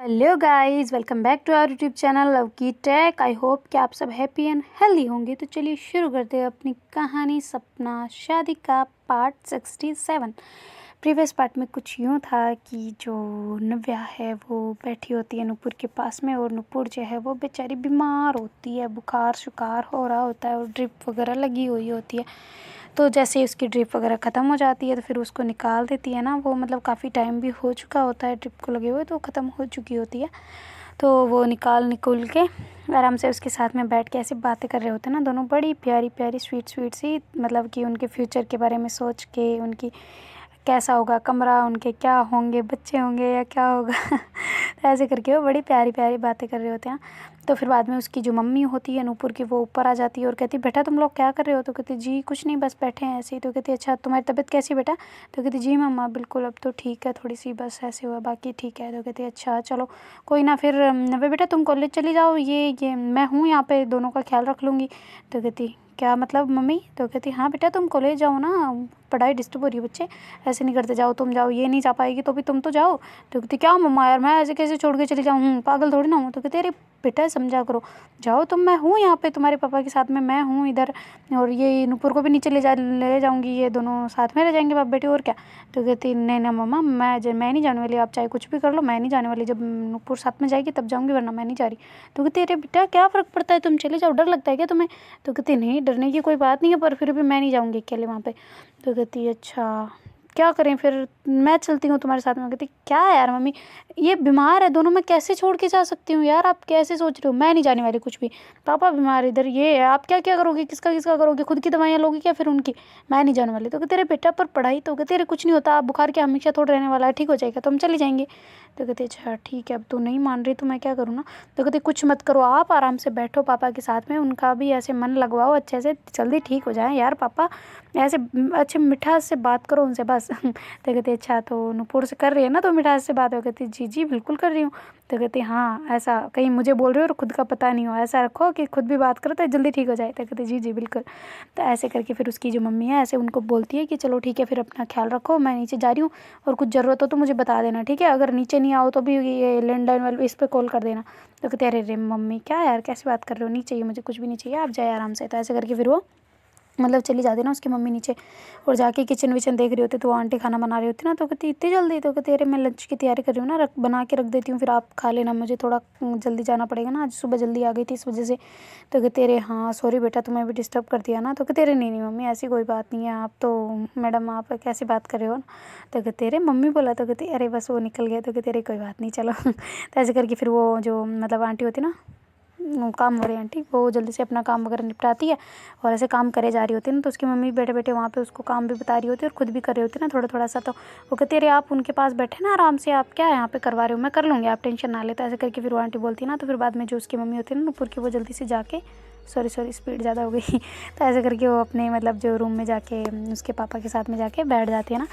Hello guys, welcome back to our YouTube channel love की tech. I hope कि आप सब हैप्पी एंड हेल्दी होंगे। तो चलिए शुरू करते हैं अपनी कहानी सपना शादी का पार्ट 67। प्रीवियस पार्ट में कुछ यूँ था कि जो नव्या है वो बैठी होती है नुपुर के पास में, और नुपुर जो है वो बेचारी बीमार होती है, बुखार शुखार हो रहा होता है और ड्रिप वगैरह लगी हुई होती है। तो जैसे ही उसकी ड्रिप वगैरह ख़त्म हो जाती है तो फिर उसको निकाल देती है ना। वो मतलब काफ़ी टाइम भी हो चुका होता है ड्रिप को लगे हुए, तो ख़त्म हो चुकी होती है। तो वो निकाल के आराम से उसके साथ में बैठ के ऐसे बातें कर रहे होते हैं ना दोनों, बड़ी प्यारी प्यारी स्वीट स्वीट सी, मतलब कि उनके फ्यूचर के बारे में सोच के, उनकी कैसा होगा कमरा, उनके क्या होंगे, बच्चे होंगे या क्या होगा तो ऐसे करके वो बड़ी प्यारी प्यारी बातें कर रहे होते हैं। तो फिर बाद में उसकी जो मम्मी होती है नूपुर की, वो ऊपर आ जाती है और कहती बेटा तुम लोग क्या कर रहे हो। तो कहती जी कुछ नहीं, बस बैठे हैं ऐसे ही। तो कहती अच्छा तुम्हारी तबीयत कैसी बेटा। तो कहती जी मम्मा बिल्कुल अब तो ठीक है, थोड़ी सी बस ऐसे हुआ, बाकी ठीक है। तो कहती अच्छा चलो कोई ना, फिर नव्या बेटा तुम कॉलेज चली जाओ, ये मैं हूँ यहाँ पे, दोनों का ख्याल रख लूँगी। तो कहती क्या मतलब मम्मी। तो कहती हाँ बेटा तुम कॉलेज जाओ ना, पढ़ाई डिस्टर्ब हो रही है बच्चे, ऐसे नहीं करते, जाओ तुम जाओ, ये नहीं जा पाएगी तो भी तुम तो जाओ। तो कहती क्या मम्मा यार मैं ऐसे कैसे छोड़ के चली जाऊँ, पागल थोड़ी ना हूँ। तो कहती अरे बेटा समझा करो, जाओ तुम, मैं हूँ यहाँ पे तुम्हारे पापा के साथ में, मैं हूँ इधर, और ये नूपुर को भी नीचे ले जाऊँगी, ये दोनों साथ में रह जाएंगे बाप बेटी, और क्या। तो कहती नहीं ना मम्मा, मैं नहीं जाने वाली, आप चाहे कुछ भी कर लो, मैं नहीं जाने वाली, जब नूपुर साथ में जाएगी तब जाऊँगी, वरना मैं नहीं जा रही। तो कहती अरे बेटा क्या फ़र्क पड़ता है, तुम चले जाओ, डर लगता है क्या तुम्हें। तो कहती नहीं डरने की कोई बात नहीं है, पर फिर भी मैं नहीं जाऊँगी अकेले वहाँ पे। तो कहती अच्छा क्या करें फिर, मैं चलती हूँ तुम्हारे साथ में। कहती क्या यार मम्मी, ये बीमार है दोनों, मैं कैसे छोड़ के जा सकती हूँ यार, आप कैसे सोच रहे हो, मैं नहीं जाने वाली कुछ भी, पापा बीमार इधर ये है, आप क्या क्या करोगे, किसका किसका करोगे, खुद की दवाइयाँ लोगे क्या फिर उनकी, मैं नहीं जाने वाली। तो कहते अरे बेटा पर पढ़ाई, तो कहते अरे कुछ नहीं होता, आप बुखार के हमेशा थोड़ा रहने वाला है, ठीक हो जाएगा, तो हम चले जाएंगे। तो कहते अच्छा ठीक है, अब तू नहीं मान रही तो मैं क्या करूँ ना। तो कहते कुछ मत करो, आप आराम से बैठो पापा के साथ में, उनका भी ऐसे मन लगवाओ अच्छे से, जल्दी ठीक हो जाए यार पापा, ऐसे अच्छे मिठास से बात करो उनसे बस तो कहती अच्छा तो नूपुर से कर रही है ना तो मिठास से बात हो। कहती जी जी बिल्कुल कर रही हूँ। तो कहती हाँ ऐसा कहीं मुझे बोल रहे हो और खुद का पता नहीं हो, ऐसा रखो कि खुद भी बात करो तो जल्दी ठीक हो जाए। तो कहती जी जी बिल्कुल। तो ऐसे करके फिर उसकी जो मम्मी है ऐसे उनको बोलती है कि चलो ठीक है फिर अपना ख्याल रखो, मैं नीचे जा रही हूँ, और कुछ ज़रूरत हो तो मुझे बता देना ठीक है, अगर नीचे नहीं आओ तो भी ये लैंडलाइन वाले इस पर कॉल कर देना। तो कहते अरे रे मम्मी क्या यार कैसी बात कर रहे हो, नहीं चाहिए मुझे, कुछ भी नहीं चाहिए, आप जाए आराम से। तो ऐसे करके फिर वो मतलब चली जाती ना उसकी मम्मी नीचे, और जाके किचन विचन देख रही होती, तो वो आंटी खाना बना रही होती ना। तो कहती इतनी जल्दी। तो कहती अरे मैं लंच की तैयारी कर रही हूँ ना, बना के रख देती हूँ, फिर आप खा लेना, मुझे थोड़ा जल्दी जाना पड़ेगा ना, आज सुबह जल्दी आ गई थी इस वजह से। तो कहते अरे हाँ सॉरी बेटा तुम्हें भी डिस्टर्ब कर दिया ना। तो कहते अरे नहीं नहीं मम्मी ऐसी कोई बात नहीं है, आप तो मैडम आप कैसी बात कर रहे हो ना। तो कहते अरे मम्मी बोला। तो कहती अरे बस वो निकल गया। तो कहते अरे कोई बात नहीं चलो तो ऐसे करके फिर वो जो मतलब आंटी होती ना, काम हो रही आंटी, वो जल्दी से अपना काम वगैरह निपटाती है, और ऐसे काम करे जा रही होती है ना। तो उसकी मम्मी बैठे बैठे वहाँ पे उसको काम भी बता रही होती है और खुद भी कर रही होती है ना थोड़ा थोड़ा सा। तो वो कहती है अरे आप उनके पास बैठे ना आराम से, आप क्या यहाँ पे करवा रहे हो, मैं कर लूँगी आप टेंशन ना ले। तो ऐसे करके फिर वो आंटी बोलती है ना। तो फिर बाद में जो उसकी मम्मी होती है ना नुपुर की, वो जल्दी से जाके सॉरी स्पीड ज़्यादा हो गई तो ऐसे करके वो अपने मतलब जो रूम में जाके उसके पापा के साथ में जाके बैठ जाती है ना।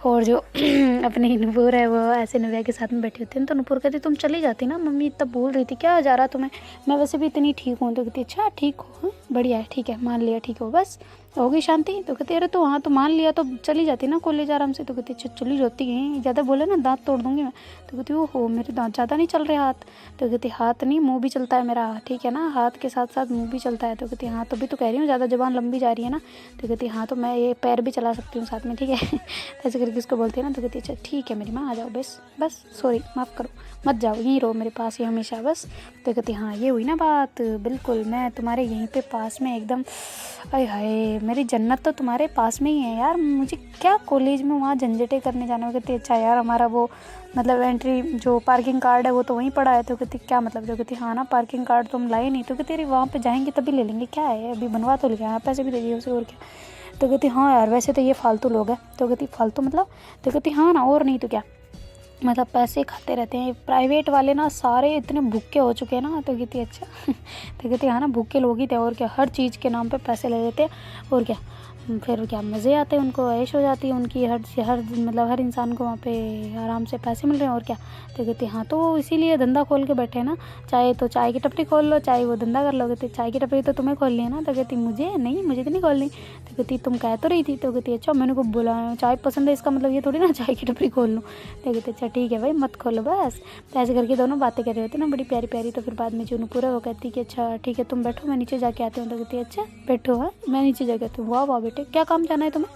और जो अपनी नुपुर है वो ऐसे नव्या के साथ में बैठी होती है। तो नुपुर कहती तुम चली जाती ना, मम्मी तब बोल रही थी क्या जा रहा तुम्हें, मैं वैसे भी इतनी ठीक हूँ। तो कहती अच्छा ठीक हो, बढ़िया है, ठीक है मान लिया, ठीक हो बस हो गई शांति। तो कहती अरे तो हाँ तो मान लिया तो चली जाती ना कॉलेज आराम से। तो कहती अच्छा चली जाती हैं, ज़्यादा बोले ना दांत तोड़ दूँगी मैं। तो कहती ओ हो मेरे दांत ज़्यादा नहीं चल रहे हाथ। तो कहती हाथ नहीं मुँह भी चलता है मेरा, ठीक है ना, हाथ के साथ साथ मुँह भी चलता है। तो कहती हाँ तभी तो कह रही हूँ ज़्यादा ज़बान लंबी जा रही है ना। तो कहती हाँ तो मैं ये पैर भी चला सकती हूँ साथ में, ठीक है तो ऐसे करके उसको बोलती है ना। तो कहती अच्छा ठीक है मेरी माँ आ जाओ, बस बस सॉरी माफ़ करो, मत जाओ यहीं रहो मेरे पास ही हमेशा बस। तो कहती हाँ ये हुई ना बात, बिल्कुल मैं तुम्हारे यहीं पे पास में एकदम, अरे हाय मेरी जन्नत तो तुम्हारे पास में ही है यार, मुझे क्या कॉलेज में वहाँ झंझटें करने जाना है। कहती अच्छा यार हमारा वो मतलब एंट्री जो पार्किंग कार्ड है वो तो वहीं पड़ा है। तो कहती क्या मतलब। तो कहती हाँ ना पार्किंग कार्ड तो हम लाए नहीं। तो कहती अरे वहाँ पे जाएंगे तभी ले लेंगे, क्या है अभी बनवा तो लिया, पैसे भी दे दिए उसे और क्या। तो कहती हाँ यार वैसे तो ये फालतू लोग हैं। तो कहती फालतू मतलब। तो कहती हाँ ना और नहीं तो क्या, मतलब पैसे खाते रहते हैं प्राइवेट वाले ना, सारे इतने भूखे हो चुके हैं ना। तो कहती अच्छा तो कहती हाँ ना भूखे लोग ही थे और क्या, हर चीज़ के नाम पे पैसे ले लेते हैं और क्या। फिर क्या मज़े आते हैं उनको, ऐश हो जाती है उनकी, हर मतलब हर इंसान को वहाँ पे आराम से पैसे मिल रहे हैं और क्या। तो कहती हाँ, तो इसीलिए धंधा खोल के बैठे हैं ना, चाहे तो चाय की टपरी खोल लो, चाहे वो धंधा कर लो। कहती चाय की टपरी तो तुम्हें खोलनी है ना। तो कहती मुझे नहीं, मुझे तो नहीं खोलनी। तो कहती तुम कह तो रही थी। तो कहती अच्छा, मैंने को बोला चाय पसंद है इसका मतलब ये थोड़ी ना चाय की टपरी खोल लूँ। तो कहती अच्छा ठीक है भाई, मत खोलो बस। तो ऐसे करके दोनों बातें कर रहे होते ना, बड़ी प्यारी प्यारी। तो फिर बाद में चुनू पूरा वो कहती कि अच्छा ठीक है तुम बैठो, मैं नीचे जाके आती हूँ। तो कहती अच्छा बैठो, हाँ मैं नीचे जाके आती हूँ। वाह वाह बेटे, क्या काम जाना है तुम्हें?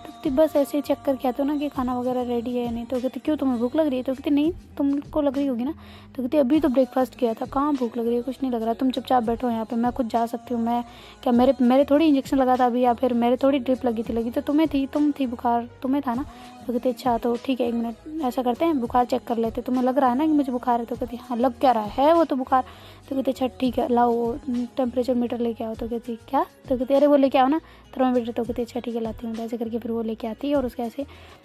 तो कहती बस ऐसे ही चेक करके आते हो ना कि खाना वगैरह रेडी है या नहीं। तो कहती क्यों, तुम्हें भूख लग रही है? तो कहती नहीं, तुमको लग रही होगी ना। तो कहती अभी तो ब्रेकफास्ट किया था, कहाँ भूख लग रही है, कुछ नहीं लग रहा, तुम चुपचाप बैठो यहाँ पे, मैं खुद जा सकती हूँ। मैं क्या, मेरे मेरे थोड़ी इंजेक्शन लगा था अभी, या फिर मेरे थोड़ी ड्रिप लगी तो तुम्हें थी, तुम थी बुखार तुम्हें था ना। तो कहती अच्छा तो ठीक है, 1 मिनट ऐसा करते हैं, बुखार चेक कर लेते, तुम्हें लग रहा है ना कि मुझे बुखार है? तो कहती हाँ लग क्या रहा है वो तो बुखार। तो कहती अच्छा ठीक है, लाओ वो टेम्परेचर मीटर लेके आओ। तो कहती क्या? तो कहती अरे वो लेके आओ ना थर्मामीटर। तो कहती अच्छा ठीक है लाती हूँ। ऐसे करके फिर वो लेके आती है और उसके ऐसे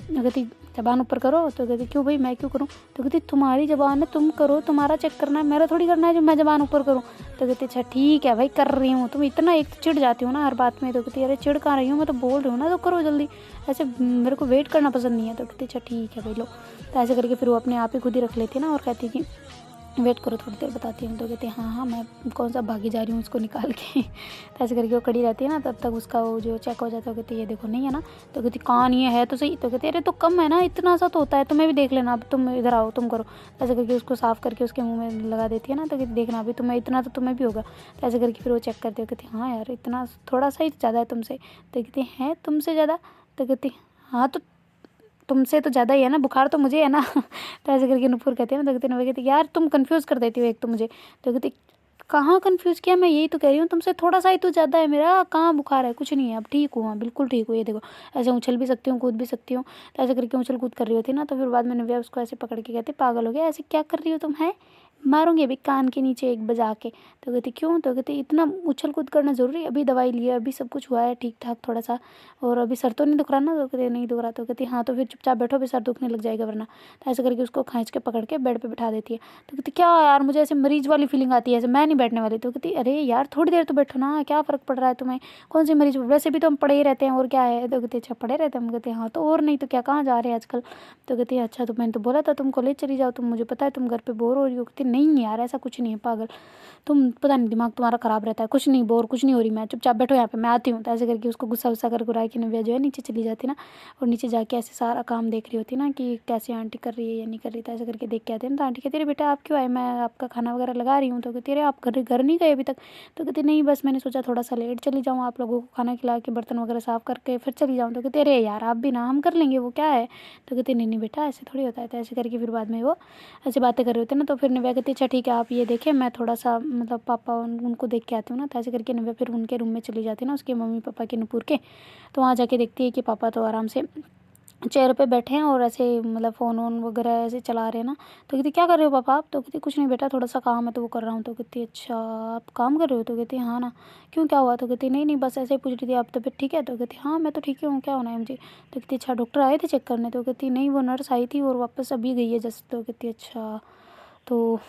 कहती ज़बान ऊपर करो। तो कहती क्यों भाई, मैं क्यों करूँ? तो कहती तुम्हारी ज़बान है, तुम करो, तुम्हारा चेक करना है, मेरा थोड़ी करना है जो मैं ज़बान ऊपर करूँ। तो कहती अच्छा ठीक है भाई कर रही हूँ। तुम इतना एक तो चिढ़ जाती हो ना हर बात में। तो कहती अरे चिढ़ कहाँ रही हूँ, मैं तो बोल रही हूँ ना, तो करो जल्दी, ऐसे मेरे को वेट करना पसंद नहीं है। तो कहती अच्छा ठीक है भाई लो। तो ऐसे करके फिर वो अपने आप ही खुद ही रख लेती है ना और कहती कि वेट करो थोड़ी देर बताती हूँ। तो कहती हाँ हाँ, मैं कौन सा भागी जा रही हूँ उसको निकाल के। तो ऐसे करके वो खड़ी रहती है ना, तब तक उसका वो जो चेक हो जाता है। कहती ये देखो नहीं है ना। तो कहती कहाँ नहीं है तो सही। तो कहती अरे तो कम है ना, इतना सा तो होता है, तुम्हें भी देख लेना, अब तुम इधर आओ तुम करो। ऐसे करके उसको साफ़ करके उसके मुँह में लगा देती है ना। तो कहती देखना अभी तुम्हें इतना तो तुम्हें भी होगा। तो ऐसे करके फिर वो चेक करती है। कहती हाँ यार इतना थोड़ा सा ही ज़्यादा है तुमसे। तो कहती हैं तुमसे ज़्यादा? तो कहती हाँ तो तुमसे तो ज़्यादा ही है ना, बुखार तो मुझे है ना। तो ऐसे करके नुपुर कहती है ना। तो कहती नव्या कहती यार तुम कंफ्यूज कर देती हो एक तो मुझे। तो कहती कहाँ कंफ्यूज किया, मैं यही तो कह रही हूँ तुमसे थोड़ा सा ही तो ज़्यादा है मेरा, कहाँ बुखार है, कुछ नहीं है, अब ठीक हूँ, हाँ बिल्कुल ठीक हूँ, ये देखो ऐसे उछल भी सकती हूँ, कूद भी सकती हूँ। तो ऐसे करके उछल कूद कर रही होती ना। तो फिर बाद में नव्या उसको ऐसे पकड़ के कहती पागल हो गया, ऐसे क्या कर रही हो तुम, है मारूंगी अभी कान के नीचे एक बजा के। तो कहती क्यों? तो कहती इतना उछल कूद करना ज़रूरी है, अभी दवाई ली है, अभी सब कुछ हुआ है ठीक ठाक थोड़ा सा, और अभी सर तो नहीं दुख रहा ना? तो कहती नहीं दुख रहा। तो कहती हाँ तो फिर चुपचाप बैठो, अभी सर दुखने लग जाएगा वरना। तो ऐसे करके उसको खींच के पकड़ के बेड पे बिठा देती है। तो कहती क्या यार मुझे ऐसे मरीज वाली फीलिंग आती है, ऐसे मैं नहीं बैठने वाली। तो कहती अरे यार थोड़ी देर तो बैठो ना, क्या फ़र्क पड़ रहा है तुम्हें, कौन सी मरीज, वैसे भी तो हम पड़े ही रहते हैं और क्या है। तो कहती अच्छा पड़े रहते हैं? हम कहते हाँ तो और नहीं तो क्या, कहाँ जा रहे हैं आजकल? तो कहती है अच्छा तो मैंने तो बोला था तुम कॉलेज चली जाओ, तुम मुझे पता है तुम घर पे बोर हो रही हो। कहती नहीं यार ऐसा कुछ नहीं है पागल, तुम पता नहीं दिमाग तुम्हारा ख़राब रहता है, कुछ नहीं, बोर कुछ नहीं हो रही मैं, चुपचाप बैठो यहाँ पे, मैं आती हूँ। तो ऐसे करके उसको गुस्सा वुस्सा कर गुरा के नव्या जो है नीचे चली जाती ना, और नीचे जाके ऐसे सारा काम देख रही होती ना कि कैसे आंटी कर रही है या नहीं कर रही। तो ऐसे करके देख के आते हैं ना। तो आंटी कहती अरे बेटा आप क्यों आए, मैं आपका खाना वगैरह लगा रही हूँ। तो कहती अरे आप घर नहीं गए अभी तक? तो कहती नहीं बस मैंने सोचा थोड़ा सा लेट चली जाऊँ, आप लोगों को खाना खिला के बर्तन वगैरह साफ़ करके फिर चली जाऊँ। तो कहती अरे यार आप भी ना, हम कर लेंगे वो क्या है। तो कहती नहीं नहीं बेटा ऐसे थोड़ी होता है। तो ऐसे करके फिर बाद में वो ऐसे बातें कर रहे होते हैं ना। तो फिर नव्या कहती अच्छा ठीक है आप ये देखें, मैं थोड़ा सा मतलब पापा उनको देख के आती हूँ ना। तो ऐसे करके नव्या फिर उनके रूम में चली जाती है ना, उसके मम्मी पापा के नुपुर के। तो वहाँ जाके देखती है कि पापा तो आराम से चेयर पे बैठे हैं और ऐसे मतलब फ़ोन वोन वगैरह ऐसे चला रहे हैं ना। तो कहती क्या कर रहे हो पापा आप? तो कहती कुछ नहीं बेटा थोड़ा सा काम है तो वो कर रहा हूँ। तो कहती अच्छा आप काम कर रहे हो? तो कहती हाँ ना, क्यों क्या हुआ? तो कहती नहीं नहीं बस ऐसे ही पूछ रही थी आप तबीयत ठीक है? तो कहती हाँ मैं तो ठीक ही हूँ, क्या होना है मुझे? तो कहती अच्छा डॉक्टर आए थे चेक करने? तो कहती नहीं वो नर्स आई थी और वापस अभी गई है जस्ट। तो कहती अच्छा तो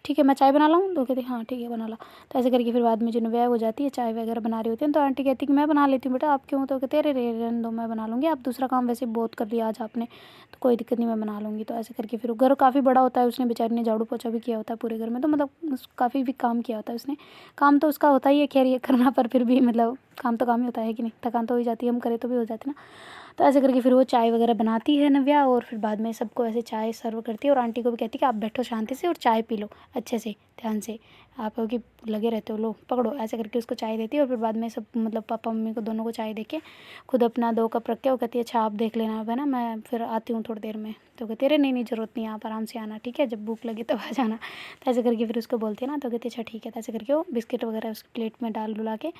ठीक है मैं चाय बना लाऊँ? तो कहती हाँ ठीक है बना ला। तो ऐसे करके फिर बाद में जो नव्या हो जाती है चाय वगैरह बना रही होती है। तो आंटी कहती कि मैं बना लेती हूँ बेटा, आप क्यों? तो कहते अरे रहने दो मैं बना लूँगी, आप दूसरा काम वैसे बहुत कर लिया आज आपने, तो कोई दिक्कत नहीं मैं बना लूँगी। तो ऐसे करके फिर वो घर काफ़ी बड़ा होता है, उसने बेचारी ने झाड़ू पोछा भी किया होता है पूरे घर में, तो मतलब काफ़ी भी काम किया होता है उसने। काम तो उसका होता ही है खैर ये करना, पर फिर भी मतलब काम तो काम ही होता है कि नहीं, थकान तो हो ही जाती है, हम करें तो भी हो जाती है ना। तो ऐसे करके फिर वो चाय वगैरह बनाती है नव्या, और फिर बाद में सबको ऐसे चाय सर्व करती है और आंटी को भी कहती है कि आप बैठो शांति से और चाय पी लो अच्छे से ध्यान से, आप हो कि लगे रहते हो, लो पकड़ो। ऐसे करके उसको चाय देती है और फिर बाद में सब मतलब पापा मम्मी को दोनों को चाय देके खुद अपना 2 कप रख के वो कहती है अच्छा आप देख लेना है ना, मैं फिर आती हूँ थोड़ी देर में। तो कहती है अरे नहीं नहीं ज़रूरत नहीं है, आप आराम से आना ठीक है, जब भूख लगे तब आ जाना। तो ऐसे करके फिर उसको बोलती है ना। तो कहती है अच्छा ठीक है। तो ऐसे करके वो बिस्किट वगैरह उसकी प्लेट में डाल डुला के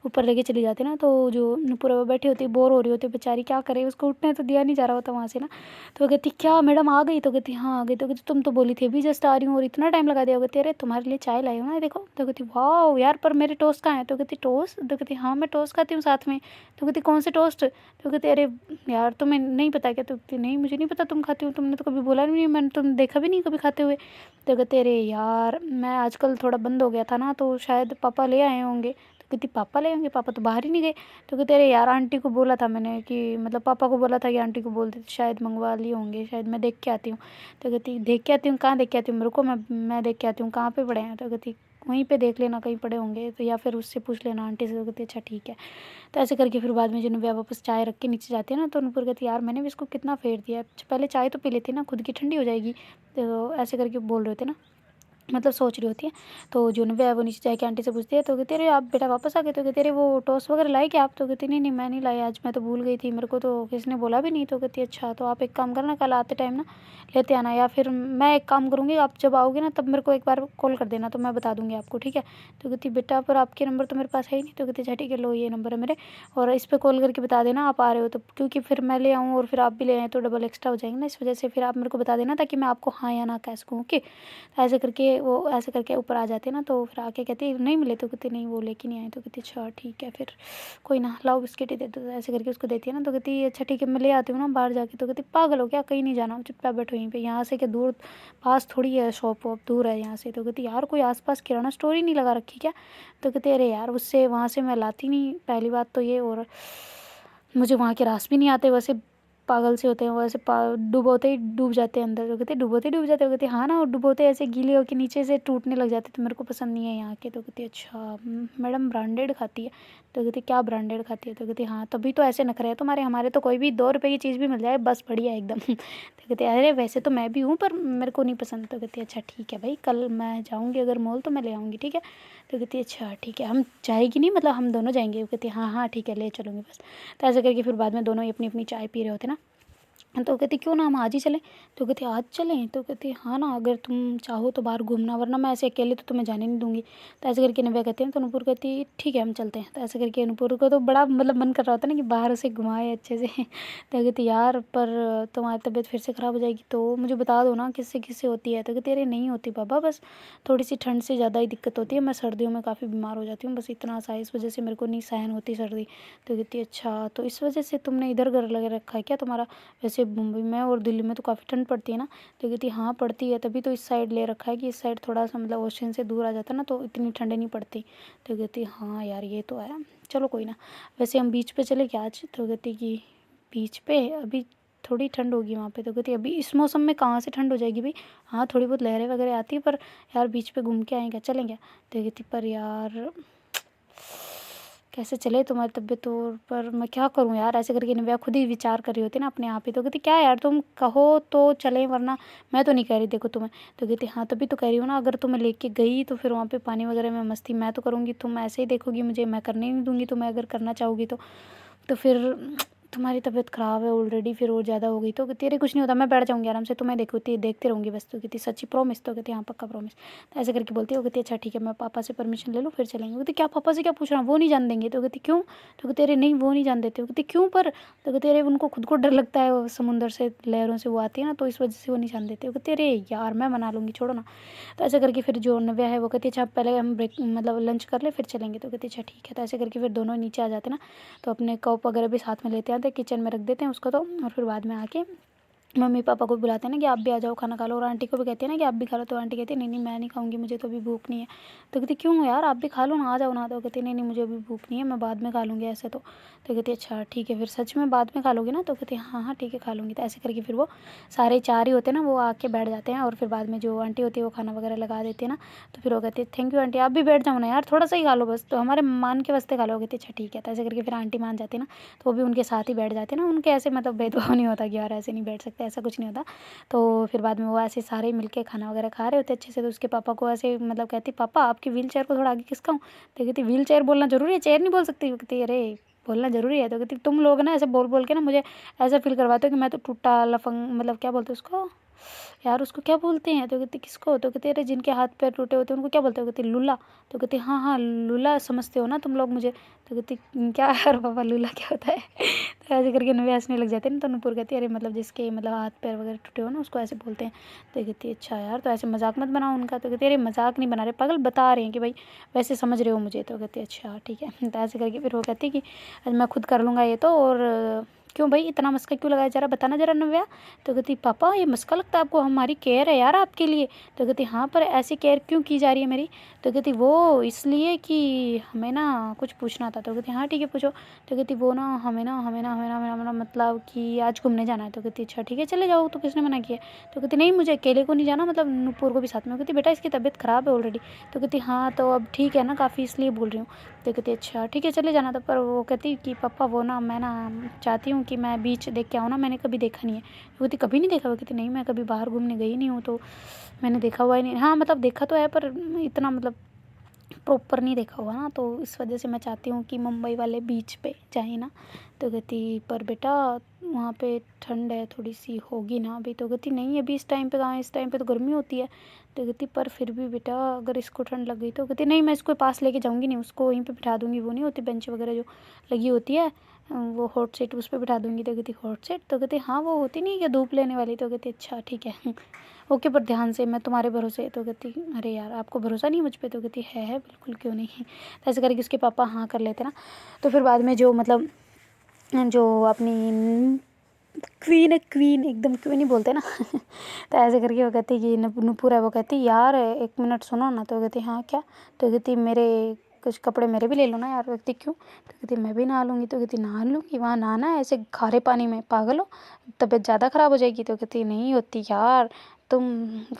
ऊपर लेके चली जाती है ना। तो जो नुपुर वो बैठी होती है बोर हो रही होती है बेचारी, क्या करे, उसको उठने तो दिया नहीं जा रहा होता वहाँ से ना। तो वो कहती क्या मैडम आ गई? तो कहती हाँ आ गई। तो कहती तुम तो बोली थी अभी जस्ट आ रही हूँ और इतना टाइम लगा दिया। कहती अरे तुम्हारे लिए चाय लाई हूँ ना देखो। तो कहती वाह यार पर मेरे टोस्ट कहाँ है? तो कहती टोस्ट? तो कहती हाँ मैं टोस्ट खाती हूँ साथ में। तो कहती कौन से टोस्ट? तो कहती अरे यार तुम्हें नहीं पता क्या? तो कहती नहीं मुझे नहीं पता तुम खाती हो, तुमने तो कभी बोला नहीं, मैंने तुम देखा भी नहीं कभी खाते हुए। तो कहते अरे यार मैं आजकल थोड़ा बंद हो गया था ना, तो शायद पापा ले आए होंगे। तो कहती पापा ले आएंगे, पापा तो बाहर ही नहीं गए। तो कहते अरे यार आंटी को बोला था मैंने कि मतलब पापा को बोला था कि आंटी को बोलते तो शायद मंगवा लिए होंगे, शायद मैं देख के आती हूँ। तो कहती देख के आती हूँ, कहाँ देख के आती हूँ, मेरे को मैं देख के आती हूँ, कहाँ पे पड़े हैं। तो कहती वहीं पे देख लेना, कहीं पड़े होंगे तो, या फिर उससे पूछ लेना आंटी से। तो कहती अच्छा ठीक है। तो ऐसे करके फिर बाद में जो नव्या वापस चाय रख के नीचे जाती है ना, तो नूपुर कहती यार मैंने भी इसको कितना फेर दिया, पहले चाय तो पी लेती ना, खुद की ठंडी हो जाएगी। तो ऐसे करके बोल रहे थे ना, मतलब सोच रही होती है। तो जो नव्या है वो नीचे जाके आंटी से पूछती है, तो कहते अरे आप बेटा वापस आ गए। तो कहते अरे वो टॉस वगैरह लाए क्या आप। तो कहती नहीं नहीं मैं नहीं लाई, आज मैं तो भूल गई थी, मेरे को तो किसी ने बोला भी नहीं। तो कहती अच्छा तो आप एक काम करना, कल आते टाइम ना लेते आना, या फिर मैं एक काम करूँगी, आप जब आओगे ना तब मेरे को एक बार कॉल कर देना, तो मैं बता दूँगी आपको, ठीक है। तो कहती बेटा पर आपके नंबर तो मेरे पास है ही नहीं। तो कहती अच्छा ठीक है, लो ये नंबर है मेरे, और इस पर कॉल करके बता देना आप आ रहे हो। तो क्योंकि फिर मैं ले आऊँ और फिर आप भी ले आएँ तो डबल एक्स्ट्रा हो जाएंगे ना, इस वजह से फिर आप मेरे को बता देना ताकि मैं आपको हाँ या ना कह सकूँ, ओके। तो ऐसे करके वो ऐसे करके ऊपर आ जाते ना, तो फिर आके कहती नहीं मिले। तो कहती नहीं वो लेके नहीं आए। तो कहती अच्छा ठीक है फिर कोई ना, लाओ बिस्किट ही दे दो। तो ऐसे करके उसको देती है ना। तो कहती अच्छा ठीक है मैं ले आती हूँ ना बाहर जाके। तो कहती पागल हो क्या, कहीं नहीं जाना, चुपचाप बैठो यहीं पे, यहाँ से क्या दूर, पास थोड़ी है शॉप वॉप, दूर है यहाँ से। तो कहती यार कोई आसपास किराना स्टोर ही नहीं लगा रखी क्या। तो कहती अरे यार उससे वहाँ से मैं लाती नहीं, पहली बात तो ये, और मुझे वहाँ के रास भी नहीं आते, वैसे पागल से होते हैं वैसे, डुबोते ही डूब जाते हैं अंदर। तो कहते डुबोते ही डूब जाते हो। कहते हाँ ना, और डुबोते ऐसे गीले होके नीचे से टूटने लग जाते, तो मेरे को पसंद नहीं है यहाँ के। तो कहती अच्छा मैडम ब्रांडेड खाती है। तो कहती क्या ब्रांडेड खाती है। तो कहती हाँ तभी तो ऐसे नखरे हैं तुम्हारे, हमारे तो कोई भी 2 रुपये की चीज़ भी मिल जाए बस बढ़िया एकदम। तो कहते अरे वैसे तो मैं भी हूँ पर मेरे को नहीं पसंद। तो कहती अच्छा ठीक है भाई, कल मैं जाऊँगी अगर मॉल तो मैं ले आऊँगी, ठीक है। तो कहती अच्छा ठीक है, हम जाएगी नहीं मतलब हम दोनों जाएंगे। वो कहती हाँ हाँ ठीक है ले चलूँगी बस। तो ऐसे करके फिर बाद में दोनों ही अपनी अपनी चाय पी रहे होते ना। तो कहती क्यों ना हम आज ही चलें। तो कहती आज चलें। तो कहती हाँ ना अगर तुम चाहो तो बाहर घूमना, वरना मैं ऐसे अकेले तो तुम्हें जाने नहीं दूंगी। तो ऐसे करके नव्या कहते हैं। तो नूपुर कहती ठीक है हम चलते हैं। तो ऐसे करके नूपुर को तो बड़ा मतलब मन कर रहा होता है ना कि बाहर उसे घुमाए अच्छे से। तो कहती यार पर तुम्हारी तबीयत फिर से ख़राब हो जाएगी, तो मुझे बता दो ना किससे किससे होती है। तो कहती अरे नहीं होती बाबा, बस थोड़ी सी ठंड से ज़्यादा ही दिक्कत होती है, मैं सर्दियों में काफ़ी बीमार हो जाती हूँ, बस इतना सा, इस वजह से मेरे को नहीं सहन होती सर्दी। तो कहती अच्छा तो इस वजह से तुमने इधर घर लगे रखा है क्या तुम्हारा, वैसे मुंबई में और दिल्ली में तो काफ़ी ठंड पड़ती है ना। तो कहती हाँ पड़ती है, तभी तो इस साइड ले रखा है कि इस साइड थोड़ा सा मतलब ओशन से दूर आ जाता ना, तो इतनी ठंड नहीं पड़ती। तो कहती हाँ यार ये तो है, चलो कोई ना। वैसे हम बीच पे चले क्या आज। तो कहती कि बीच पे अभी थोड़ी ठंड होगी वहाँ पे। तो कहती अभी इस मौसम में कहाँ से ठंड हो जाएगी भाई, हाँ थोड़ी बहुत लहरें वगैरह आती है, पर यार बीच पे घूम के आएंगे चलेंगे। तो कहती पर यार कैसे चले तुम्हारी तबीयत और, पर मैं क्या करूँ यार। ऐसे करके नव्या खुद ही विचार कर रही होती ना अपने आप ही। तो कहती क्या यार तुम कहो तो चलें, वरना मैं तो नहीं कह रही देखो तुम्हें। तो कहती हाँ तभी तो कह रही हूँ ना, अगर तुम्हें लेके गई तो फिर वहाँ पे पानी वगैरह में मस्ती मैं तो करूँगी, तुम ऐसे ही देखोगी मुझे, मैं करने ही नहीं दूँगी तुम्हें अगर करना चाहोगी तो फिर तुम्हारी तबीयत ख़राब है ऑलरेडी, फिर और ज़्यादा हो गई। तो कहती अरे कुछ नहीं होता, मैं बैठ जाऊँगी आराम से, तो मैं देखती रहूँगी बस। तो कहती सच्ची प्रॉमिस। तो कहती हाँ पक्का प्रॉमिस। तो ऐसे करके बोलती है। वो कहती अच्छा ठीक है मैं पापा से परमिशन ले लूँ फिर चलेंगे। वो कहती क्या पापा से क्या पूछ रहा, वो नहीं जान देंगे। तो कहती क्यों। तो कहती अरे नहीं वो नहीं जान देते। वो कहती क्यों पर। तो कहती अरे उनको खुद को डर लगता है, वो समुंदर से लहरों से वो आती है ना, तो इस वजह से वो नहीं जान देते। वो कहती अरे यार मैं मना लूँगी छोड़ो ना। तो ऐसे करके फिर जो नव्या है वो कहती अच्छा पहले हम ब्रेक मतलब लंच कर ले फिर चलेंगे। तो कहती अच्छा ठीक है। तो ऐसे करके फिर दोनों नीचे आ जाते ना, तो अपने कप वगैरह भी साथ में लेते आते, किचन में रख देते हैं उसको तो, और फिर बाद में आके मम्मी पापा को बुलाते हैं ना कि आप भी आ जाओ खाना खा लो, और आंटी को भी कहते हैं ना कि आप भी खा लो। तो आंटी कहती है नहीं नहीं मैं नहीं खाऊंगी, मुझे तो अभी भूख नहीं है। तो कहती क्यों यार आप भी खा लो ना, आ जाओ ना। तो कहती नहीं नहीं मुझे अभी भूख नहीं है, मैं बाद में खा लूँगी ऐसे तो कहती अच्छा ठीक है फिर सच में बाद में खा लोगी ना। तो कहती हाँ हाँ ठीक है खा लूँगी। तो ऐसे करके फिर वो सारे 4 ही होते हैं ना, वो आके बैठ जाते हैं, और फिर बाद में जो आंटी होती है वो खाना वगैरह लगा देती है ना। तो फिर वो कहती है थैंक यू आंटी, आप भी बैठ जाओ ना यार, थोड़ा सा ही खा लो बस, तो हमारे मान के वास्ते खा लो। कहती अच्छा ठीक है। तो ऐसे करके फिर आंटी मान जाती है ना, तो वो भी उनके साथ ही बैठ जाते हैं ना, उनके ऐसे मतलब भेदभाव नहीं होता कि यार ऐसे नहीं बैठ सकते, ऐसा कुछ नहीं होता। तो फिर बाद में वो ऐसे सारे मिलके खाना वगैरह खा रहे होते अच्छे से। तो उसके पापा को ऐसे मतलब कहती पापा आपकी व्हील चेयर को थोड़ा आगे खिसकाऊं। तो कहती व्हील चेयर बोलना ज़रूरी है, चेयर नहीं बोल सकती। वो कहती अरे बोलना ज़रूरी है। तो कहती तुम लोग ना ऐसे बोल बोल के ना मुझे ऐसा फील करवाते हो कि मैं तो टूटा लफंग, मतलब क्या बोलते हैं उसको यार, उसको क्या बोलते हैं। तो कहती किसको। तो कहते अरे जिनके हाथ पैर टूटे होते हैं उनको क्या बोलते हो। कहती लूला। तो कहती हाँ हाँ लूला समझते हो ना तुम लोग मुझे। तो कहती क्या यार पापा लूला क्या होता है। तो ऐसे करके नव्या हंसने लग जाते हैं ना। तो नूपुर कहती है अरे मतलब जिसके मतलब हाथ पैर वगैरह टूटे हो ना उसको ऐसे बोलते हैं। तो कहती है अच्छा यार तो ऐसे मजाक मत बनाओ उनका। तो कहती अरे मजाक नहीं बना रहे पागल, बता रहे हैं कि भाई वैसे समझ रहे हो मुझे। तो कहती अच्छा ठीक है। तो ऐसे करके फिर वो कहती कि मैं खुद कर लूँगा ये तो, और क्यों भाई इतना मस्का क्यों लगाया जा रहा, बताना ज़रा नव्या। तो कहती पापा ये मस्का लगता है आपको, हमारी केयर है यार आपके लिए। तो कहती हाँ पर ऐसी केयर क्यों की जा रही है मेरी। तो कहती वो इसलिए कि हमें ना कुछ पूछना था। तो कहती हाँ ठीक है पूछो। तो कहती वो ना हमें ना मतलब कि आज घूमने जाना है। तो कहती अच्छा ठीक है चले जाओ, तो किसने मना किया। तो कहती नहीं मुझे अकेले को नहीं जाना, मतलब नूपुर को भी साथ में। कहती बेटा इसकी तबीयत ख़राब है ऑलरेडी। तो कहती हाँ तो अब ठीक है ना काफ़ी, इसलिए बोल रही हूँ। तो कहती अच्छा ठीक है चले जाना। तो पर वो कहती कि पापा वो ना मैं ना चाहती हूँ कि मैं बीच देख के आऊँ ना, मैंने कभी देखा नहीं है। वो कहती कभी नहीं देखा। वो कहती नहीं मैं कभी बाहर घूमने गई नहीं हूँ तो मैंने देखा हुआ ही नहीं। हाँ मतलब देखा तो है पर इतना मतलब प्रॉपर नहीं देखा हुआ ना, तो इस वजह से मैं चाहती हूँ कि मुंबई वाले बीच पे जाए ना। तो कहती पर बेटा वहाँ पे ठंड है थोड़ी सी होगी ना अभी। तो कहती नहीं अभी इस टाइम पे कहाँ, इस टाइम पे तो गर्मी होती है। तो कहती पर फिर भी बेटा अगर इसको ठंड लग गई। तो कहती नहीं मैं इसको पास लेके जाऊँगी नहीं, उसको वहीं पे बिठा दूँगी, वो नहीं होती बेंच वगैरह जो लगी होती है वो हॉट सीट, उस पर बिठा दूँगी। तो कहती हॉट सीट। तो कहती हाँ वो होती नहीं क्या धूप लेने वाली। तो कहती अच्छा ठीक है ओके पर ध्यान से, मैं तुम्हारे भरोसे। तो कहती अरे यार आपको भरोसा नहीं मुझ पे। तो कहती है बिल्कुल क्यों नहीं। तो ऐसे करके उसके पापा हाँ कर लेते ना। तो फिर बाद में जो मतलब जो अपनी क्वीन है, क्वीन एकदम क्वीन ही बोलते हैं ना तो ऐसे करके वो कहती कि नूपुर है, वो कहती यार एक मिनट सुनो ना। तो कहती हाँ क्या। तो कहती मेरे कुछ कपड़े मेरे भी ले लो ना यार। वो कहती क्यों। तो कहती मैं भी नहा लूँगी। तो कहती नहा लूँगी, वहाँ नहाना है ऐसे खारे पानी में, पागल हो, तबीयत ज़्यादा ख़राब हो जाएगी। तो कहती नहीं होती यार तुम,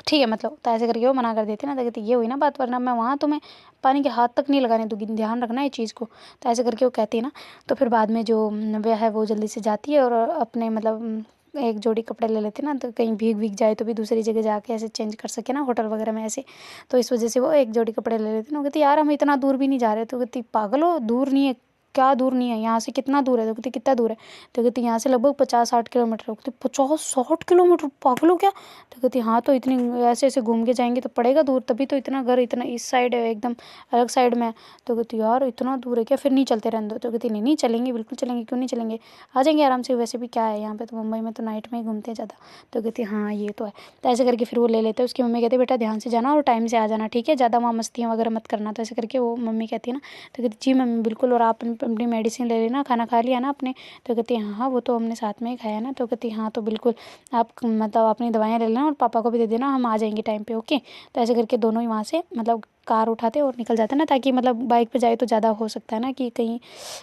ठीक है मतलब। तो ऐसे करके वो मना कर देती ना। तो कहती ये हुई ना बात, वरना मैं वहाँ तुम्हें पानी के हाथ तक नहीं लगाने दूँगी, ध्यान रखना ये चीज़ को। तो ऐसे करके वो कहती है ना। तो फिर बाद में जो नव्या है वो जल्दी से जाती है और अपने मतलब एक जोड़ी कपड़े ले लेते ना, तो कहीं भीग भीग जाए तो भी दूसरी जगह जाके ऐसे चेंज कर सके ना होटल वगैरह में ऐसे। तो इस वजह से वो एक जोड़ी कपड़े ले लेते ना। वो कहती यार हम इतना दूर भी नहीं जा रहे। तो कहती पागल हो, दूर नहीं है, क्या दूर नहीं है, यहाँ से कितना दूर है। तो कहती कितना दूर है। तो कहती यहाँ से लगभग 50-60 किलोमीटर। कहती 50-60 किलोमीटर, पागल हो क्या। तो कहती हाँ तो इतनी ऐसे ऐसे घूम के जाएंगे तो पड़ेगा दूर, तभी तो इतना घर इतना इस साइड है एकदम अलग साइड में है। तो कहती यार इतना दूर है क्या, फिर नहीं चलते रहने दो। तो कहती नहीं नहीं चलेंगे, बिल्कुल चलेंगे, क्यों नहीं चलेंगे, आ जाएंगे आराम से, वैसे भी क्या है यहाँ पे तो मुंबई में तो नाइट में ही घूमते हैं ज़्यादा। तो कहती हाँ ये तो है। तो ऐसे करके फिर वो ले लेते हैं। उसकी मम्मी कहती बेटा ध्यान से जाना और टाइम से आ जाना, ठीक है, ज़्यादा वहाँ मस्तियाँ वगैरह मत करना। तो ऐसे करके वो मम्मी कहती है ना। तो कहती जी मम्मी बिल्कुल, और आप अपनी मेडिसिन ले लेना, खाना खा लिया ना आपने। तो कहती हाँ हाँ वो तो हमने साथ में ही खाया ना। तो कहती हाँ तो बिल्कुल आप मतलब अपनी दवाइयाँ ले लेना और पापा को भी दे देना, हम आ जाएंगे टाइम पे, ओके। तो ऐसे करके दोनों ही वहाँ से मतलब कार उठाते और निकल जाते ना, ताकि मतलब बाइक पे जाए तो ज़्यादा हो सकता है ना कि कहीं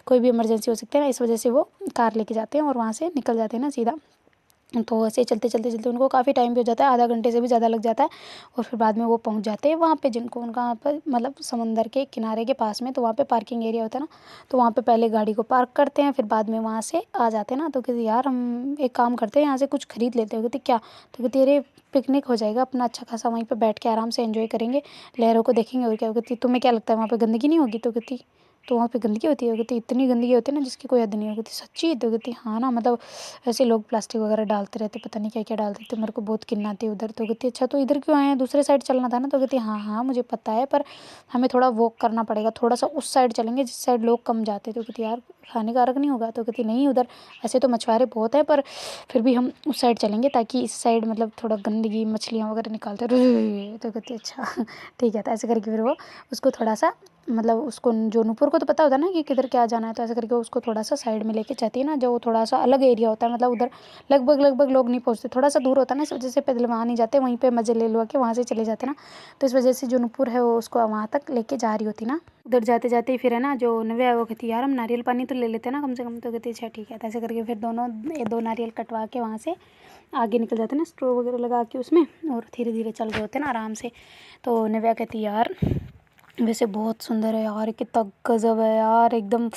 कोई भी इमरजेंसी हो सकती है ना, इस वजह से वो कार लेके जाते हैं और वहाँ से निकल जाते हैं ना सीधा। तो ऐसे चलते चलते चलते उनको काफ़ी टाइम भी हो जाता है, आधा घंटे से भी ज़्यादा लग जाता है। और फिर बाद में वो पहुंच जाते हैं वहाँ पे जिनको उनका वहाँ पर मतलब समंदर के किनारे के पास में, तो वहाँ पे पार्किंग एरिया होता है ना। तो वहाँ पे पहले गाड़ी को पार्क करते हैं, फिर बाद में वहाँ से आ जाते हैं ना। तो कहती यार हम एक काम करते हैं, यहाँ से कुछ खरीद लेते हो। कहती क्या। तो कहती अरे पिकनिक हो जाएगा अपना अच्छा खासा, वहीं पर बैठ के आराम से एंजॉय करेंगे, लहरों को देखेंगे और क्या। कहती तुम्हें क्या लगता है वहाँ पर गंदगी नहीं होगी। तो कहती तो वहाँ पे गंदगी होती है। कहती इतनी गंदगी होती है ना जिसकी कोई हद नहीं है। कहती सच्ची। तो कहती हाँ ना मतलब ऐसे लोग प्लास्टिक वगैरह डालते रहते, पता नहीं क्या क्या डालते थे, मेरे को बहुत घिन आती है उधर। तो कहती अच्छा तो इधर क्यों आए हैं, दूसरे साइड चलना था ना। तो कहती हाँ हाँ मुझे पता है पर हमें थोड़ा वॉक करना पड़ेगा, थोड़ा सा उस साइड चलेंगे जिस साइड लोग कम जाते। तो कहती यार हानिकारक नहीं होगा। तो कहती नहीं उधर ऐसे तो मछुआरे बहुत हैं पर फिर भी हम उस साइड चलेंगे, ताकि इस साइड मतलब थोड़ा गंदगी मछलियाँ वगैरह निकालते रहे। तो कहती अच्छा ठीक है। तो ऐसे करके फिर वो उसको थोड़ा सा मतलब उसको जो नूपुर को तो पता होता है ना कि किधर क्या जाना है। तो ऐसे करके उसको थोड़ा सा साइड में लेके जाती है ना, जो थोड़ा सा अलग एरिया होता है, मतलब उधर लगभग लोग नहीं पहुँचते, थोड़ा सा दूर होता है ना, इस वजह से पैदल वहाँ नहीं जाते, वहीं पे मज़े ले लो के वहाँ से चले जाते ना। तो इस वजह से जो नूपुर है वो उसको वहाँ तक लेके जा रही होती ना। उधर जाते जाते ही फिर है ना जो नव्या है वो कहती यार हम नारियल पानी तो ले लेते हैं ना कम से कम। तो कहती अच्छा ठीक है। तो ऐसे करके फिर दोनों ये 2 नारियल कटवा के वहाँ से आगे निकल जाते हैं ना, स्ट्रॉ वगैरह लगा के उसमें, और धीरे धीरे चल रहे होते हैं ना आराम से। तो नव्या कहती यार वैसे बहुत सुंदर है यार, कितना गजब है यार एकदम।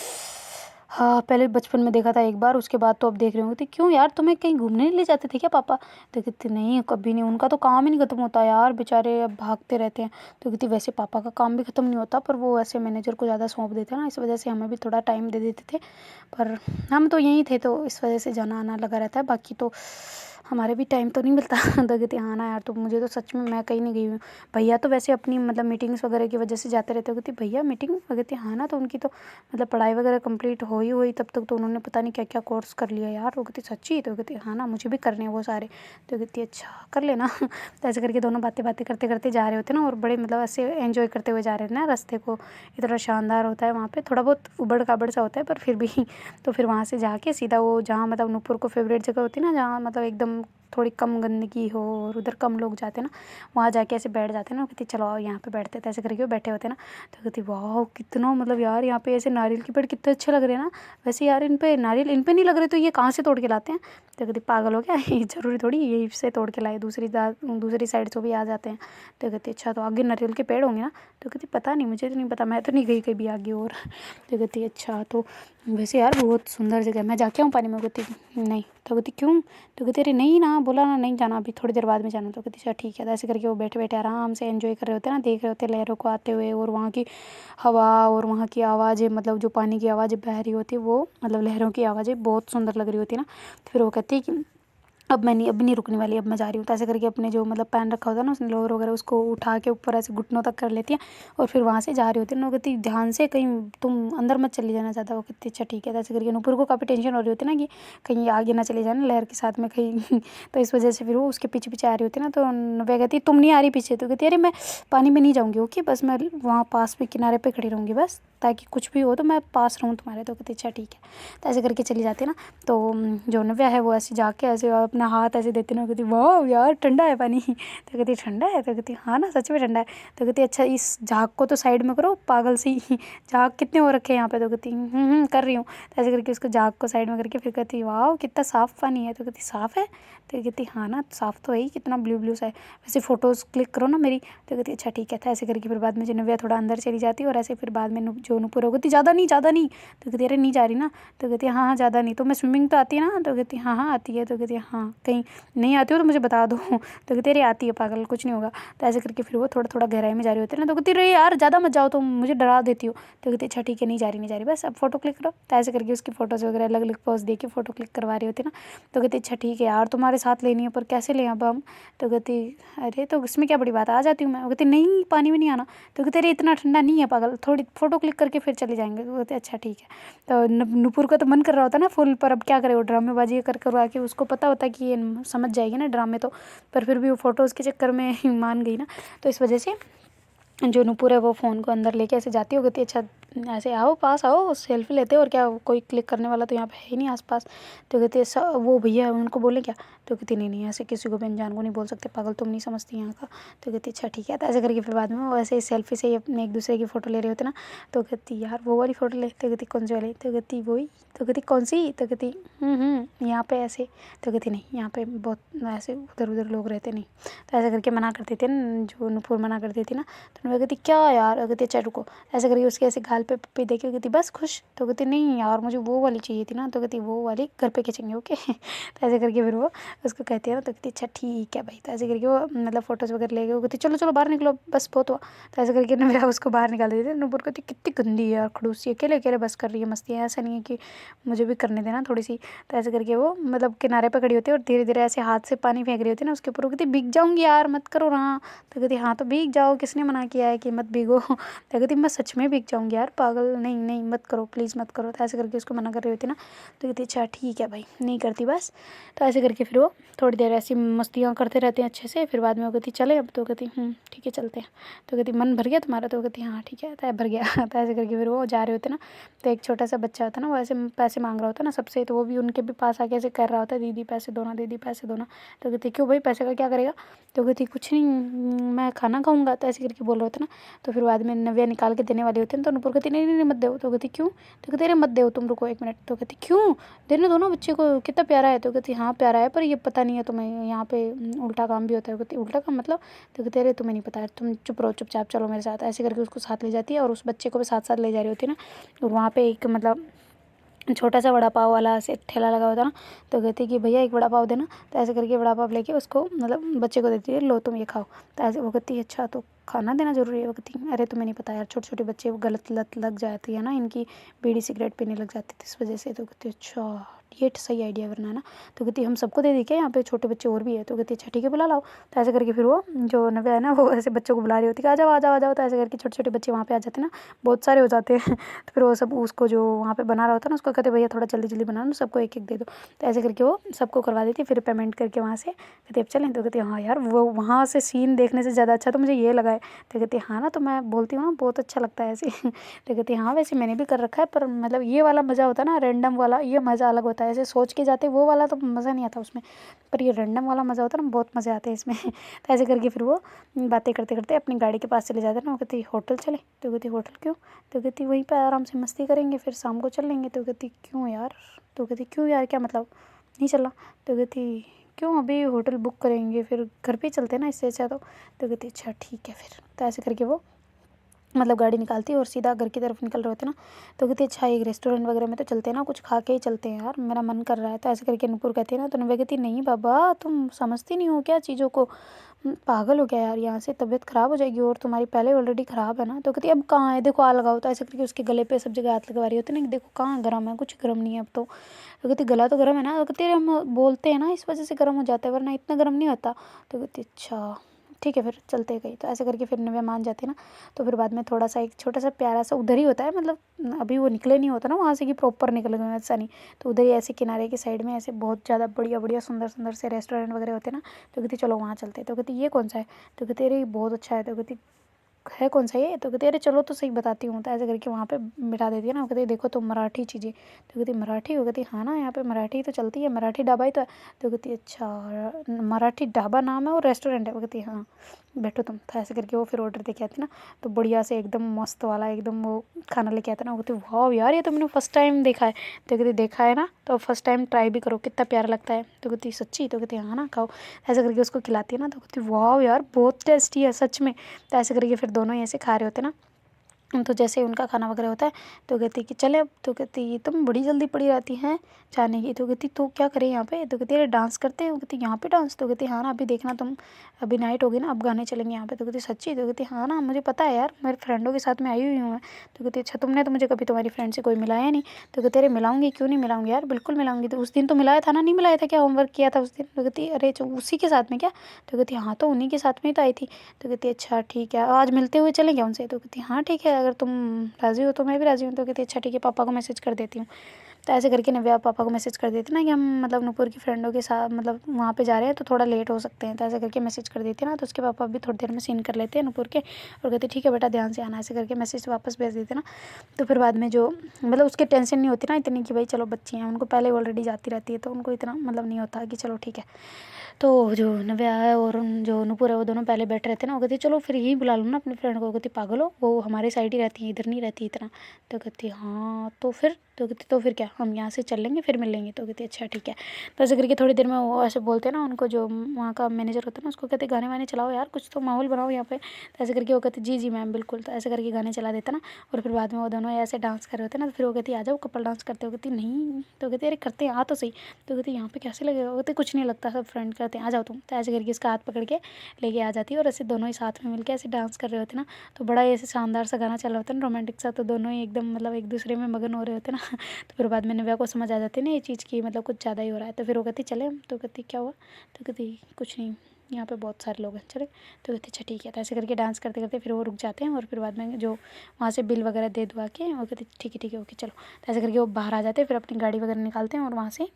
हाँ पहले बचपन में देखा था एक बार, उसके बाद तो अब देख रही हूँ। तो क्यों यार तुम्हें कहीं घूमने नहीं ले जाते थे क्या पापा। तो कहती नहीं कभी नहीं, उनका तो काम ही नहीं खत्म होता यार, बेचारे अब भागते रहते हैं। तो कहती वैसे पापा का काम भी खत्म नहीं होता पर वो ऐसे मैनेजर को ज़्यादा सौंप देते हैं ना, इस वजह से हमें भी थोड़ा टाइम दे देते थे। पर हम तो यहीं थे तो इस वजह से जाना आना लगा रहता है, बाकी तो हमारे भी टाइम तो नहीं मिलता। तो कहती हाँ ना यार, तो मुझे तो सच में मैं कहीं नहीं गई हूँ। भैया तो वैसे अपनी मतलब मीटिंग्स वगैरह की वजह से जाते रहते हो। कहती भैया मीटिंग, कहती हाँ ना, तो उनकी तो मतलब पढ़ाई वगैरह कंप्लीट हो ही हुई तब तक तो उन्होंने पता नहीं क्या क्या कोर्स कर लिया यार। वो कहती सच्ची? तो कहती हाँ ना, मुझे भी करने हैं वो सारे। तो कहती अच्छा कर लेना। तो ऐसे करके दोनों बातें बातें करते करते जा रहे होते ना, और बड़े मतलब ऐसे एंजॉय करते हुए जा रहे हैं ना। रास्ते को इतना शानदार होता है वहाँ पे, थोड़ा बहुत उबड़ खाबड़ सा होता है पर फिर भी। तो फिर वहाँ से जाके सीधा वो जहाँ मतलब नूपुर को फेवरेट जगह होती है ना, जहाँ मतलब एकदम थोड़ी कम गंदगी हो और उधर कम लोग जाते हैं ना, वहाँ जाके ऐसे बैठ जाते हैं ना। कहती चलो आओ यहाँ पे बैठते थे, ऐसे करके वो बैठे होते हैं ना। तो कहती वाह कितना मतलब यार यहाँ पे ऐसे नारियल के पेड़ कितने अच्छे लग रहे हैं ना। वैसे यार इन पे नारियल इन पे नहीं लग रहे तो ये कहाँ से तोड़ के लाते हैं? तो कहती पागल हो गया, ये ज़रूरी थोड़ी यहीं से तोड़ के लाए, दूसरी साइड से भी आ जाते हैं। तो कहती अच्छा तो आगे नारियल के पेड़ होंगे ना? तो कहती पता नहीं, मुझे तो नहीं पता, मैं तो नहीं गई कभी आगे और। तो कहती अच्छा तो वैसे यार बहुत सुंदर जगह है, मैं जाके आऊँ पानी में? कहती नहीं। तो कहती क्यों? तो कहती अरे नहीं ना, बोला ना नहीं जाना, अभी थोड़ी देर बाद में जाना। तो कहती अच्छा ठीक है। तो ऐसे करके वो बैठे बैठे आराम से एंजॉय कर रहे होते हैं ना, देख रहे होते हैं लहरों को आते हुए, और वहाँ की हवा और वहाँ की आवाज़ें, मतलब जो पानी की आवाज़ें बह रही होती है वो, मतलब लहरों की आवाज़ें बहुत सुंदर लग रही होती है ना। तो फिर वो कहती है कि अब नहीं रुकने वाली, अब मैं जा रही हूँ। तो ऐसे करके अपने जो मतलब पहन रखा होता है ना उसने लोअर वगैरह, उसको उठा के ऊपर ऐसे घुटनों तक कर लेती है और फिर वहाँ से जा रही होती है ना। वो कहती ध्यान से कहीं तुम अंदर मत चली जाना ज़्यादा। वो कहती अच्छा ठीक है। तो ऐसे करके नूपुर को काफ़ी टेंशन हो रही होती है ना कि कहीं आगे ना चली जाना लहर के साथ में कहीं। तो इस वजह से फिर वो उसके पीछे पीछे आ रही होती है ना। तो नव्या कहती तुम नहीं आ रही पीछे? तो कहती अरे मैं पानी में नहीं जाऊँगी, ओके, बस मैं वहाँ पास में किनारे पर खड़ी रहूँगी बस, ताकि कुछ भी हो तो मैं पास रहूँ तुम्हारे। तो कहती अच्छा ठीक है। तो ऐसे करके चली जाती है ना। तो जो नव्या है वो ऐसे जाके ऐसे अपना हाथ ऐसे देते ना, कहती वाह यार ठंडा है पानी। तो कहती ठंडा है? तो कहती हाँ ना सच में ठंडा है। तो कहती अच्छा इस झाग को तो साइड में करो पागल सी, झाग कितने हो रखे हैं यहाँ पे? तो कहती कर रही हूँ। तो ऐसे करके उसको झाग को साइड में करके फिर कहती वाह कितना साफ़ पानी है। तो कहती साफ़ है? तो कहती हाँ ना साफ़ तो है ही, कितना ब्लू ब्लू सा है, वैसे फ़ोटोज़ क्लिक करो ना मेरी। तो कहती अच्छा ठीक है। था ऐसे करके फिर बाद में जो नव्या थोड़ा अंदर चली जाती है और ऐसे फिर बाद में जो नूपुर हो कहती ज़्यादा नहीं ज़्यादा नहीं। तो कहती अरे नहीं जा रही ना? तो कहती हाँ हाँ ज़्यादा नहीं। तो मैं स्विमिंग तो आती है ना? तो कहती हाँ हाँ आती है। तो कहती हाँ कहीं नहीं आती हो तो मुझे बता दो। तो कहती अरे आती है पागल, कुछ नहीं होगा। तो ऐसे करके फिर वो थोड़ा थोड़ा गहराई में जा रही होती है ना। तो कहती अरे यार ज़्यादा मत जाओ तुम, मुझे डरा देती हो। तो कहती अच्छा ठीक है नहीं जा रही नहीं जा रही, बस अब फ़ोटो क्लिक करो। तो ऐसे करके उसकी फ़ोटोज़ वगैरह अलग अलग पोज दे के फ़ोटो क्लिक करवा रही होती है ना। तो कहती अच्छा ठीक है यार तुम्हारे साथ लेनी है पर कैसे लें अब हम? तो कहती अरे तो इसमें क्या बड़ी बात, आ जाती हूँ मैं। वो कहती नहीं पानी में नहीं आना। तो कहते अरे इतना ठंडा नहीं है पागल, थोड़ी फ़ोटो क्लिक करके फिर चले जाएंगे। तो कहते अच्छा ठीक है। तो नूपुर का तो मन कर रहा होता ना फुल, पर अब क्या करे, वो ड्रामेबाजी कर करवा के उसको पता होता कि ये समझ जाएगी ना ड्रामे तो, पर फिर भी वो फ़ोटोज़ के चक्कर में मान गई ना। तो इस वजह से जो नूपुर है वो फ़ोन को अंदर लेके ऐसे जाती हो, कहती अच्छा ऐसे आओ पास आओ सेल्फी लेते, और क्या कोई क्लिक करने वाला तो यहाँ पे है ही नहीं आसपास। तो कहती ऐसा वो भैया उनको बोले क्या? तो कहती नहीं नहीं ऐसे किसी को भी अनजान को नहीं बोल सकते पागल, तुम नहीं समझती यहाँ का। तो कहती अच्छा ठीक है। तो ऐसे करके फिर बाद में वो ऐसे सेल्फी से ही अपने एक दूसरे की फ़ोटो ले रहे होते ना। तो कहती यार वो वाली फ़ोटो ले। तो कहती कौन सी वाली? तो कहती वही। तो कहती कौन सी? तो कहती यहाँ पे ऐसे। तो कहती नहीं यहाँ पे बहुत ऐसे उधर उधर लोग रहते नहीं। तो ऐसे करके मना करती थी जो नूपुर मना करती थी ना। तो मैं कहती क्या यार? कहती अच्छा रुको। ऐसे करके उसके ऐसे गाल पे पप्पी देके कहती बस खुश? तो कहती नहीं यार मुझे वो वाली चाहिए थी ना। तो कहती वो वाली घर पे खींचेंगे ओके। तो ऐसे करके फिर वो उसको कहती है ना। तो कहती अच्छा ठीक है भाई। तो ऐसे करके वो मतलब फ़ोटोज़ वगैरह लेके वो कहती चलो चलो बाहर निकलो बस बहुत हुआ। तो ऐसे करके ना मेरा उसको बाहर निकाल देती थी। नूपुर कहती कितनी गंदी है यार खड़ूसी, अकेले अकेले बस कर रही है मस्ती है, ऐसा नहीं है कि मुझे भी करने देना थोड़ी सी। तो ऐसे करके वो मतलब किनारे पर खड़ी होती है और धीरे धीरे ऐसे हाथ से पानी फेंक रही होती है ना उसके ऊपर। वो कहती भीग जाऊँगी यार मत करो ना। तो कहती हाँ तो भीग जाओ, किसने मना किया है कि मत भीगो। तो कहती मैं सच में भीग जाऊँगी यार पागल, नहीं नहीं मत करो प्लीज़ मत करो। तो ऐसे करके उसको मना कर रही होती ना। तो कहती अच्छा ठीक है भाई नहीं करती बस। तो ऐसे करके फिर वो थोड़ी देर ऐसी मस्तियाँ करते रहते हैं अच्छे से। फिर बाद में वो कहती चले अब? तो कहती ठीक है चलते हैं। तो कहती मन भर गया तुम्हारा? तो कहती हाँ ठीक है तो भर गया। तो ऐसे करके फिर वो जा रहे होते ना। तो एक छोटा सा बच्चा होता है ना वो ऐसे पैसे मांग रहा होता है ना सबसे। तो वो भी उनके भी पास आके ऐसे कर रहा होता है दीदी पैसे दो ना दीदी पैसे दो ना। तो कहती क्यों भाई पैसे का क्या करेगा? तो कहती कुछ नहीं मैं खाना खाऊंगा। तो ऐसे करके बोल रहे होते ना। तो फिर बाद में नव्या निकाल के देने वाली होती है तो नूपुर कहती नहीं नहीं नहीं मत दो। तो कहती क्यों? तो कहती अरे मत दो तुम रुको एक मिनट। तो कहती क्यों? देने दो ना बच्चे को, कितना प्यारा है। तो कहती हाँ प्यारा है पर ये पता नहीं है तुम्हें यहाँ पे उल्टा काम भी होता है। कहती उल्टा काम मतलब? तो कहती अरे तुम्हें नहीं पता है, तुम चुप रहो चुपचाप चलो मेरे साथ। ऐसे करके उसको साथ ले जाती है और उस बच्चे को भी साथ साथ ले जा रही होती है ना। और वहाँ पे एक मतलब छोटा सा वड़ा पाव वाला ऐसे ठेला लगा होता ना। तो कहती कि भैया एक वड़ा पाव देना। तो ऐसे करके वड़ा पाव लेके उसको मतलब बच्चे को देती है, लो तुम ये खाओ। तो ऐसे वो कहती है अच्छा तो खाना देना ज़रूरी है। वो कहती अरे तुम्हें नहीं पता यार, छोटे छोटे बच्चे वो गलत लत लग जाती है ना इनकी, बीड़ी सिगरेट पीने लग जाती थी इस वजह से। तो कहती अच्छा ये सही आइडिया वरना है ना। तो कहती हम सबको दे दी क्या, यहाँ पे छोटे बच्चे और भी है। तो कहती अच्छा ठीक है बुला लाओ। तो ऐसे करके फिर वो जो नव्या है ना वो ऐसे बच्चों को बुला रही होती है, आ जाओ आ जाओ आ जाओ। तो ऐसे करके छोटे छोटे बच्चे वहाँ पे आ जाते हैं ना, बहुत सारे हो जाते हैं। तो फिर वो सब उसको जो वहाँ पे बना रहा होता है ना उसको कहते भैया थोड़ा जल्दी जल्दी बना लो, सबको एक एक दे दो। तो ऐसे करके वो सबको करवा देती, फिर पेमेंट करके वहाँ से कहती अब चलें। तो कहती हाँ यार वो वहाँ से सीन देखने से ज़्यादा अच्छा तो मुझे ये लगा है। तो कहती हाँ ना, तो मैं बोलती हूँ ना बहुत अच्छा लगता है ऐसे। तो कहती हाँ वैसे मैंने भी कर रखा है, पर मतलब ये वाला मज़ा होता है ना रैंडम वाला, ये मज़ा अलग होता है। ऐसे सोच के जाते वो वाला तो मज़ा नहीं आता उसमें, पर ये रैंडम वाला मज़ा होता है ना, बहुत मज़े आते हैं इसमें। तो ऐसे करके फिर वो बातें करते करते अपनी गाड़ी के पास चले जाते हैं ना। वो कहती होटल चले। तो कहती होटल क्यों। तो कहती वहीं पर आराम से मस्ती करेंगे, फिर शाम को चल लेंगे। तो कहती क्यों यार। तो कहती क्यों यार क्या मतलब नहीं चलना। तो कहती क्यों अभी होटल बुक करेंगे, फिर घर पे ही चलते हैं ना इससे अच्छा। तो कहती अच्छा ठीक है फिर। तो ऐसे करके वो मतलब गाड़ी निकालती है और सीधा घर की तरफ निकल रहे होते ना। तो कहती अच्छा एक रेस्टोरेंट वगैरह में तो चलते हैं ना, कुछ खा के ही चलते हैं यार, मेरा मन कर रहा है। तो ऐसे करके नुपुर कहती है ना, तो नव्या कहती नहीं बाबा तुम समझती नहीं हो क्या चीज़ों को, पागल हो गया यार, यहाँ से तबीयत ख़राब हो जाएगी और तुम्हारी पहले ऑलरेडी ख़राब है ना। तो कहती अब कहाँ है, देखो आ लगाओ। तो ऐसे करके उसके गले पे सब जगह हाथ लगवा रही होती है ना, देखो कहाँ गर्म है, कुछ गर्म नहीं है अब तो। कहती गला तो गर्म है ना। तो कहती हम बोलते हैं ना इस वजह से गर्म हो जाता है, वरना इतना गर्म नहीं होता। तो कहती अच्छा ठीक है फिर चलते गई। तो ऐसे करके फिर नव्या मान जाती है ना। तो फिर बाद में थोड़ा सा एक छोटा सा प्यारा सा उधर ही होता है, मतलब अभी वो निकले नहीं होता ना वहाँ से कि प्रॉपर निकल गए ऐसा नहीं। तो उधर ही ऐसे किनारे की साइड में ऐसे बहुत ज़्यादा बढ़िया बढ़िया सुंदर सुंदर से रेस्टोरेंट वगैरह होते हैं ना। तो कहती चलो वहाँ चलते हैं। तो कहती ये कौन सा है। तो कहती अरे ये बहुत अच्छा है। तो कहती है कौन सा ये। तो कहती अरे चलो तो सही बताती हूँ। तो ऐसे करके वहाँ पे बिठा देती है ना। वो कहती देखो तो मराठी चीज़ें। तो कहती मराठी। वो कहती हाँ ना यहाँ पे मराठी तो चलती है, मराठी ढाबा ही तो है। तो कहती अच्छा मराठी ढाबा नाम है और रेस्टोरेंट है। वो कहती हाँ बैठो तुम। तो ऐसे करके वो फिर ऑर्डर दे के आती ना, तो बढ़िया से एकदम मस्त वाला एकदम वो खाना लेके आता ना। वो कहती वाह यार ये तो मैंने फर्स्ट टाइम देखा है। तो कहती देखा है ना, तो फर्स्ट टाइम ट्राई भी करो, कितना प्यारा लगता है। तो कहती सच्ची। तो कहती हाँ ना खाओ। ऐसे करके उसको खिलाती है ना। तो कहती वाह यार बहुत टेस्टी है सच में। तो ऐसे करके फिर दोनों ही ऐसे खा रहे होते ना। तो जैसे ही उनका खाना वगैरह होता है तो कहती कि चले अब। तो कहती तुम बड़ी जल्दी पड़ी रहती हैं जाने की। तो कहती तो क्या करें यहाँ पे। तो कहती अरे डांस करते हैं। वो कहती यहाँ पे डांस। तो कहती हाँ ना अभी देखना तुम, अभी नाइट होगी ना अब गाने चलेंगे यहाँ पे। तो कहती सच्ची। तो कहती हाँ ना मुझे पता है यार, मेरे फ्रेंडों के साथ में आई हुई हूँ मैं। तो कहती अच्छा तुमने तो मुझे कभी तुम्हारी फ्रेंड से कोई मिलाया नहीं। तो कहती अरे मिलाऊंगी, क्यों नहीं मिलाऊंगी यार, बिल्कुल मिलाऊंगी। तो उस दिन तो मिलाया था ना, नहीं मिलाया था क्या, होमवर्क किया था उस दिन। तो कहती अरे उसी के साथ में क्या। तो कहती हाँ तो उन्हीं के साथ में ही तो आई थी। तो कहती अच्छा ठीक है आज मिलते हुए चलेंगे उनसे। तो कहती हाँ ठीक है अगर तुम राज़ी हो तो मैं भी राज़ी हूँ। तो कहती अच्छा ठीक है पापा को मैसेज कर देती हूँ। तो ऐसे करके नव्या पापा को मैसेज कर देती ना कि हम मतलब नुपुर की फ्रेंडों के साथ मतलब वहाँ पे जा रहे हैं तो थोड़ा लेट हो सकते हैं। तो ऐसे करके मैसेज कर देती है ना। तो उसके पापा भी थोड़ी देर में सीन कर लेते हैं नुपुर के और कहते ठीक है बेटा ध्यान से आना। ऐसे करके मैसेज वापस भेज देते ना। तो फिर बाद में जो मतलब उसके टेंशन नहीं होती ना इतनी कि भाई चलो बच्ची हैं, उनको पहले ऑलरेडी जाती रहती है तो उनको इतना मतलब नहीं होता कि चलो ठीक है। तो जो नव्या है और जो नुपुर है वो दोनों पहले बैठ रहे थे ना। वो कहती चलो फिर यहीं बुला लूँ ना अपनी फ्रेंड को। कहती पागल हो, वो हमारे साइड ही रहती है, इधर नहीं रहती इतना। तो कहती हाँ तो फिर। तो कहती तो फिर क्या हम यहाँ से चल लेंगे फिर मिल लेंगे। तो कहती अच्छा ठीक है। तो ऐसे करके थोड़ी देर में वो ऐसे बोलते हैं ना उनको, जो वहाँ का मैनेजर होता है ना उसको कहते गाने वाने चलाओ यार, कुछ तो माहौल बनाओ यहाँ पे। तो ऐसे करके वो कहती जी जी मैम बिल्कुल। तो ऐसे करके गाने चला देता ना। और फिर बाद में वो दोनों ऐसे डांस कर रहे होते ना। तो फिर वो कहती आ जाओ कपल डांस करते हो। कहती नहीं। तो कहती अरे करते हैं आ तो सही। तो कहती यहाँ पे कैसे लगेगा। वो कहती कुछ नहीं लगता सब फ्रेंड करते हैं आ जाओ तुम। तो ऐसे करके इसका हाथ पकड़ के लेके आ जाती है और ऐसे दोनों ही साथ में मिलकर ऐसे डांस कर रहे होते ना। तो बड़ा ही ऐसे शानदार सा गाना चल रहा होता है ना रोमांटिक सा। तो दोनों ही एकदम मतलब एक दूसरे में मगन हो रहे होते ना। तो फिर बाद में नव्या को समझ आ जाती है ना ये चीज़ की मतलब कुछ ज़्यादा ही हो रहा है। तो फिर वो कहती चले हम। तो कहती क्या हुआ। तो कहती कुछ नहीं, यहाँ पे बहुत सारे लोग हैं चले। तो कहती अच्छा ठीक है। तो ऐसे करके डांस करते करते फिर वो रुक जाते हैं और फिर बाद में जो वहाँ से बिल वगैरह दे दुआ के वो कहती ठीक है ओके चलो। तो ऐसे करके वो बाहर आ जाते हैं, फिर अपनी गाड़ी वगैरह निकालते हैं और वहाँ से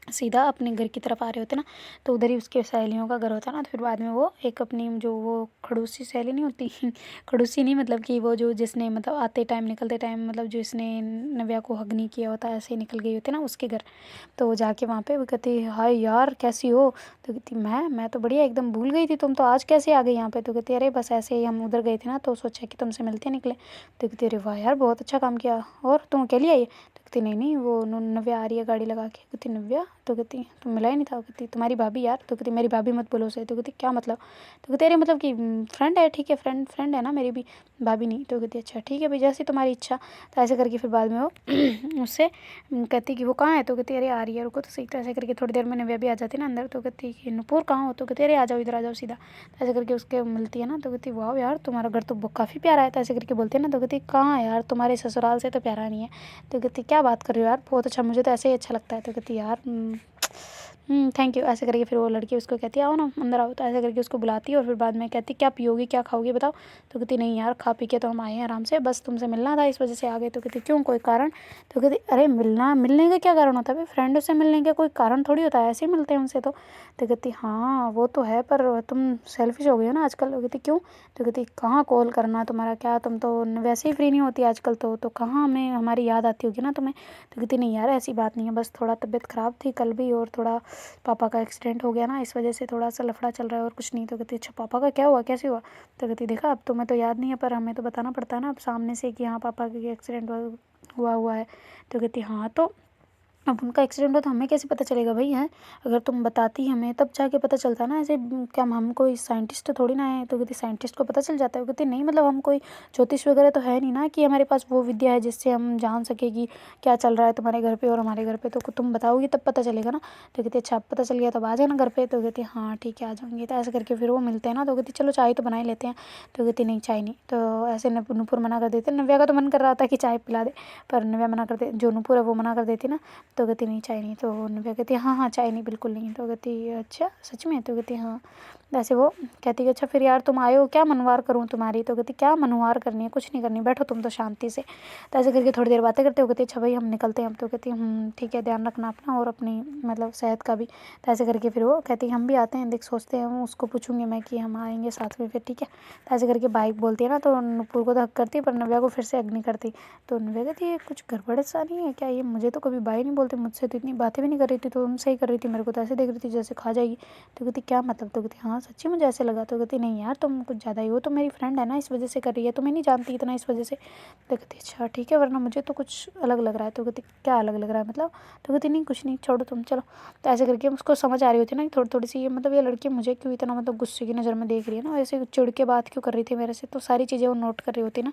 सीधा अपने घर की तरफ आ रहे होते ना। तो उधर ही उसके सहेलियों का घर होता ना। तो फिर बाद में वो एक अपनी जो वो खड़ूसी सहेली नहीं होती खड़ूसी नहीं मतलब कि वो जो जिसने मतलब आते टाइम निकलते टाइम मतलब जो इसने नव्या को हग नहीं किया होता ऐसे ही निकल गई होती ना उसके घर। तो वो जाके वहाँ पे वो कहती हाय यार कैसी हो। तो कहती मैं तो बढ़िया एकदम भूल गई थी, तुम तो आज कैसे आ गई यहाँ पे। तो कहती अरे बस ऐसे ही हम उधर गए थे ना तो सोचा कि तुमसे मिलते निकले। तो कहती अरे वाह यार बहुत अच्छा काम किया, और तुम अकेली आई। तो कहती नहीं नहीं वो नव्या आ रही है गाड़ी लगा के। कहती नव्या? तो कहती तुम मिला ही नहीं था। कहती तुम्हारी भाभी यार। तो कहती मेरी भाभी मत बोलो उसे। तो कहती क्या मतलब? तो कहती अरे मतलब कि फ्रेंड है, ठीक है फ्रेंड फ्रेंड है ना मेरी भी, भाभी नहीं। तो कहती अच्छा ठीक है भाई जैसी तुम्हारी इच्छा। तो ऐसे करके फिर बाद में वो उससे कहती कि वो कहाँ है? तो कहती अरे आ रही है रुको तो सही। तो ऐसे करके थोड़ी देर में नव्या भी आ जाती ना अंदर। तो कहती कि नुपुर कहाँ हो? तो कहती अरे आ जाओ इधर आ जाओ सीधा। तो ऐसे करके उसके मिलती है ना। तो कहती वाह यार तुम्हारा घर तो काफ़ी प्यारा है। तो ऐसे करके बोलते हैं ना। तो कहती कहाँ यार तुम्हारे ससुराल से तो प्यारा नहीं है। तो कहती क्या बात कर रही हो यार, बहुत अच्छा, मुझे तो ऐसे ही अच्छा लगता है। तो कहती यार थैंक यू। ऐसे करके फिर वो लड़की उसको कहती है आओ ना अंदर आओ। तो ऐसे करके उसको बुलाती है और फिर बाद में कहती क्या पियोगी क्या खाओगी बताओ। तो कहती नहीं यार खा पी के तो हम आए हैं आराम से, बस तुमसे मिलना था इस वजह से आ गए। तो कहती क्यों कोई कारण? तो कहती अरे मिलने का क्या कारण होता है भाई, फ्रेंड से मिलने का कोई कारण थोड़ी होता है, ऐसे ही मिलते हैं उनसे। तो कहती हाँ वो तो है पर तुम सेल्फिश हो गई हो ना आजकल। तो कहती क्यों? तो कहती कहाँ कॉल करना तुम्हारा क्या, तुम तो वैसे ही फ्री नहीं होती आजकल तो कहाँ हमें हमारी याद आती होगी ना तुम्हें। तो कहती नहीं यार ऐसी बात नहीं है, बस थोड़ा तबीयत ख़राब थी कल भी और थोड़ा पापा का एक्सीडेंट हो गया ना, इस वजह से थोड़ा सा लफड़ा चल रहा है और कुछ नहीं। तो कहती अच्छा पापा का क्या हुआ, कैसे हुआ? तो कहती देखा अब तुम्हें तो याद नहीं है पर हमें तो बताना पड़ता है ना अब सामने से कि हाँ पापा का एक्सीडेंट हुआ है। तो कहती हाँ तो अब उनका एक्सीडेंट हो तो हमें कैसे पता चलेगा भाई हैं, अगर तुम बताती हमें तब जाके पता चलता ना। ऐसे क्या हम कोई साइंटिस्ट तो थोड़ी ना है। तो कहती साइंटिस्ट को पता चल जाता है। वो कहती नहीं मतलब हम कोई ज्योतिष वगैरह तो है नहीं ना कि हमारे पास वो विद्या है जिससे हम जान सके कि क्या चल रहा है तुम्हारे घर पे और हमारे घर पे, तो तुम बताओगी तब पता चलेगा ना। तो कहती अच्छा पता चल गया तब आ जाना घर पे। तो कहती हाँ ठीक है आ जाऊँगी। तो ऐसे करके फिर वो मिलते हैं ना। तो कहती चलो चाय तो बना ही लेते हैं। तो कहती नहीं चाय नहीं। तो ऐसे नूपुर मना कर देते, नव्या का तो मन कर रहा था कि चाय पिला दे पर नव्या मना कर दे, जो नूपुर है वो मना कर देती ना। तो कहती नहीं चाय नहीं। तो नव्या कहती हाँ हाँ चाय नहीं बिल्कुल नहीं। तो कहती अच्छा सच में? तो कहती हाँ। वैसे वो कहती कि अच्छा फिर यार तुम आए हो क्या मनवार करूँ तुम्हारी? तो कहती क्या मनवार करनी है, कुछ नहीं करनी, बैठो तुम तो शांति से। तो ऐसे करके थोड़ी देर बातें करते हो। कहती अच्छा भाई हम निकलते हैं अब। तो कहती ठीक है ध्यान रखना अपना और अपनी मतलब सेहत का भी। तो ऐसे करके फिर वो कहती हम भी आते हैं, देख सोचते हैं, उसको पूछूंगी मैं कि हम आएंगे साथ में फिर ठीक है। तो ऐसे करके बाइक बोलती है ना। तो नुपुर को तो हक करती पर नव्या को फिर से हक नहीं करती। तो नव्या कहती है कुछ गड़बड़ सा नहीं है क्या, ये मुझे तो कभी बाई नहीं बोलते, मुझसे तो इतनी बातें भी नहीं कर रही थी, तो तुम सही कर रही थी, मेरे को तो ऐसे देख रही थी जैसे खा जाएगी। तो कहती क्या मतलब? तो कहती हाँ सच्ची मुझे ऐसे लगा। तो कहती नहीं यार तुम कुछ ज़्यादा ही हो, तो मेरी फ्रेंड है ना इस वजह से कर रही है, तुम्हें नहीं जानती इतना इस वजह से। तो कहती अच्छा ठीक है वरना मुझे तो कुछ अलग लग रहा है। तो कहती क्या अलग लग रहा है मतलब? तो कहती नहीं कुछ नहीं छोड़ो तुम चलो। तो ऐसे करके उसको समझ आ रही होती है ना थोड़ी थोड़ी सी, ये मतलब ये लड़की मुझे क्यों इतना मतलब गुस्से की नज़र में देख रही है ना, वैसे चिढ़ के बात क्यों कर रही थी मेरे से। तो सारी चीज़ें वो नोट कर रही होती ना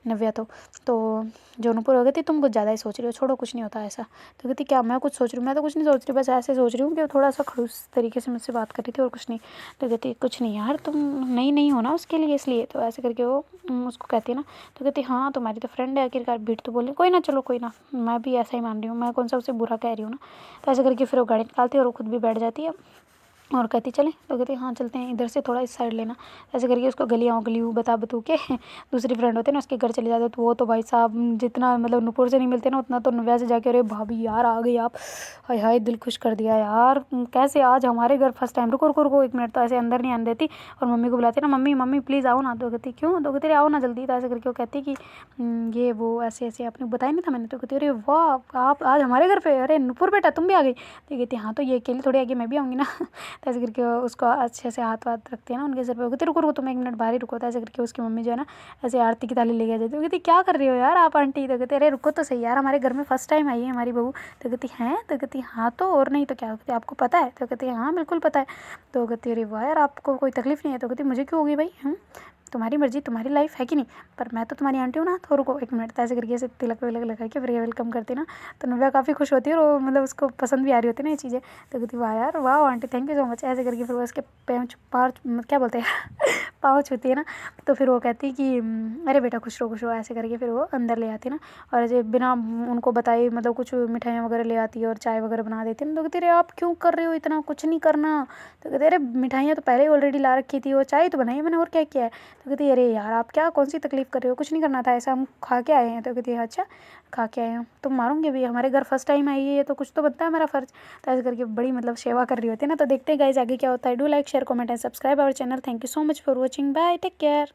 नव्या। तो जौनपुर हो गई थी तुम कुछ ज़्यादा ही सोच रही हो, छोड़ो कुछ नहीं होता ऐसा। तो कहती क्या मैं कुछ सोच रही हूँ? मैं तो कुछ नहीं सोच रही, बस ऐसे सोच रही हूँ कि वो थोड़ा सा खड़ूस तरीके से मुझसे बात कर रही थी और कुछ नहीं। तो कहती कुछ नहीं यार तुम नई नहीं हो ना उसके लिए इसलिए। तो ऐसे करके वो उसको कहती है ना। तो कहती हाँ तुम्हारी तो फ्रेंड है आखिरकार, बीट तो बोली कोई ना चलो कोई ना, मैं भी ऐसा ही मान रही हूँ, मैं कौन सा उसे बुरा कह रही हूँ ना। तो ऐसे करके फिर वो गाड़ी निकालती है और वो खुद भी बैठ जाती है और कहती चलें। तो कहती हाँ चलते हैं, इधर से थोड़ा इस साइड लेना। ऐसे करके उसको गलियाँ गलियों बता बतू के दूसरी फ्रेंड होते हैं ना उसके घर चले जाते। तो वो तो भाई साहब जितना मतलब नुपुर से नहीं मिलते ना उतना तो नव्या से जाके अरे भाभी यार आ गई आप, हाय हाय दिल खुश कर दिया यार, कैसे आज हमारे घर फर्स्ट टाइम, रुको रुको रुको 1 मिनट। तो ऐसे अंदर नहीं आने देती और मम्मी को बुलाती ना, मम्मी मम्मी प्लीज़ आओ ना। तो कहती क्यों? तो कहती अरे आओ ना जल्दी। तो ऐसे करके वो कहती कि ये वो ऐसे ऐसे आपने बताया नहीं था मैंने। तो कहती अरे वाह आप आज हमारे घर पे, अरे नुपुर बेटा तुम भी आ गई। तो कहती हाँ तो ये अकेली थोड़ी आगे मैं भी आऊँगी ना। तो ऐसे करके उसको अच्छे से हाथ वाथ रखते हैं ना उनके सर पे। वो कहती रुको रुको तुम 1 मिनट बाहर ही रुको। तो ऐसे करके उसकी मम्मी जो है ना ऐसे आरती की थाली लेके आ जाती है। वो कहती क्या कर रही हो यार आप आंटी? तो कहते अरे रुको तो सही यार, हमारे घर में फर्स्ट टाइम आई है हमारी बहू। तो कहती हैं? तो कहती हाँ तो और नहीं तो क्या? कहती आपको पता है? तो कहती हाँ बिल्कुल पता है। तो कहती अरे वाह यार आपको कोई तकलीफ़ नहीं है? तो कहती मुझे क्यों होगी भाई, तुम्हारी मर्जी तुम्हारी लाइफ है कि नहीं, पर मैं तो तुम्हारी आंटी हूँ ना। तो रुको 1 मिनट। तो ऐसे करके ऐसे तिलक विलक लगा के फिर वेलकम करती ना। तो नव्या काफ़ी खुश होती है और वो मतलब उसको पसंद भी आ रही होती है ना ये चीज़ें। तो कहती वाह यार वाह aunty thank you so much. ऐसे करके फिर वो उसके पाँव क्या बोलते हैं पाँव छूती है ना। तो फिर वो कहती कि अरे बेटा खुश रहो ऐसे करके फिर वो अंदर ले आती ना। और ऐसे बिना उनको बताए मतलब कुछ मिठाइयाँ वगैरह ले आती है और चाय वगैरह बना देती है ना। तो कहती अरे आप क्यों कर रहे हो इतना, कुछ नहीं करना। तो कहते अरे मिठाइयाँ तो पहले ही ऑलरेडी ला रखी थी, वो चाय तो बनाई मैंने और क्या किया है। तो कहती अरे यार आप क्या कौन सी तकलीफ़ कर रहे हो, कुछ नहीं करना था ऐसा, हम खा के आए हैं। तो कहती है अच्छा खा के आए हैं, तुम मारोगे भी, हमारे घर फर्स्ट टाइम आई है तो कुछ तो बनता है हमारा फ़र्ज़। तो ऐसे करके बड़ी मतलब सेवा कर रही होती है ना। तो देखते हैं गाइस आगे क्या होता है। Do like share comment and subscribe our channel. Thank you so much for watching, bye take care.